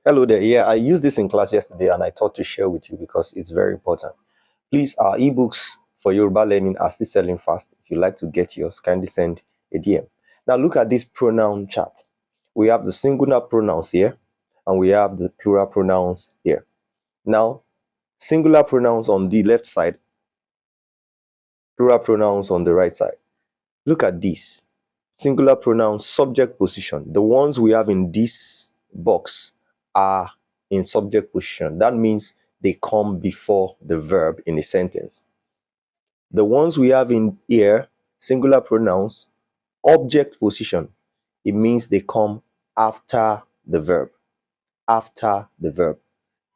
Hello there. Yeah, I used this in class yesterday and I thought to share with you because it's very important. Please, our ebooks for Yoruba learning are still selling fast. If you'd like to get yours, kindly send a DM. Now, look at this pronoun chart. We have the singular pronouns here and we have the plural pronouns here. Now, singular pronouns on the left side, plural pronouns on the right side. Look at this singular pronouns, subject position. The ones we have in this box are in subject position. That means they come before the verb in a sentence. The ones we have in here, singular pronouns, object position. It means they come after the verb. After the verb.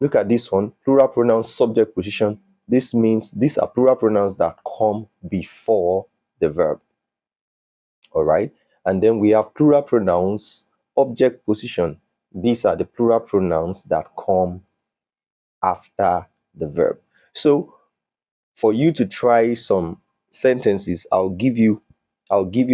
Look at this one, plural pronouns, subject position. This means these are plural pronouns that come before the verb. All right. And then we have plural pronouns, object position. These are the plural pronouns that come after the verb. So for you to try some sentences, I'll give you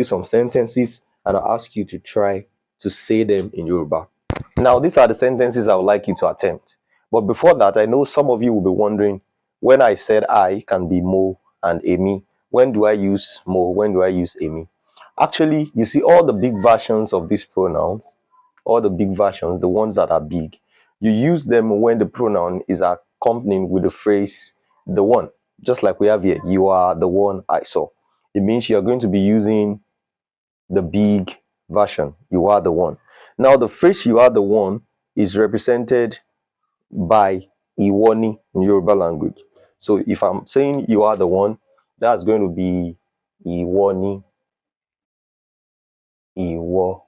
some sentences and I'll ask you to try to say them in Yoruba. Now, these are the sentences I would like you to attempt. But before that, I know some of you will be wondering, when I said I can be Mo and Amy, when do I use Mo? When do I use Amy? Actually, you see all the big versions of these pronouns, all the big versions, the ones that are big, you use them when the pronoun is accompanied with the phrase the one. Just like we have here, you are the one I saw. It means you're going to be using the big version, you are the one. Now, the phrase you are the one is represented by Iwoni in Yoruba language. So if I'm saying you are the one, that's going to be Iwoni, Iwo,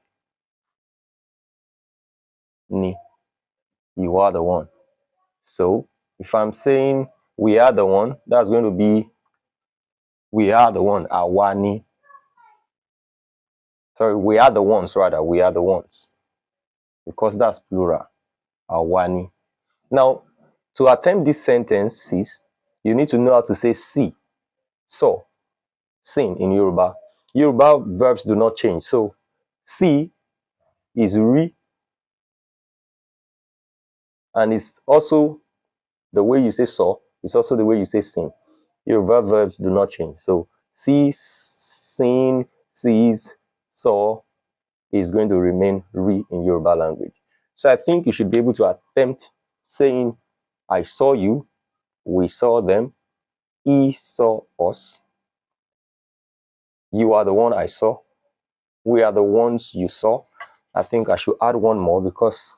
Ni. You are the one. So if I'm saying we are the one, that's going to be we are the one, Awani. Sorry, we are the ones, rather, we are the ones. Because that's plural, Awani. Now, to attempt these sentences, you need to know how to say see, so, seen in Yoruba. Yoruba verbs do not change. So, see is re, and it's also the way you say saw, it's also the way you say seen. Yoruba verbs do not change. So, see, seen, sees, saw is going to remain re in Yoruba language. So, I think you should be able to attempt saying, I saw you, we saw them, he saw us, you are the one I saw, we are the ones you saw. I think I should add one more because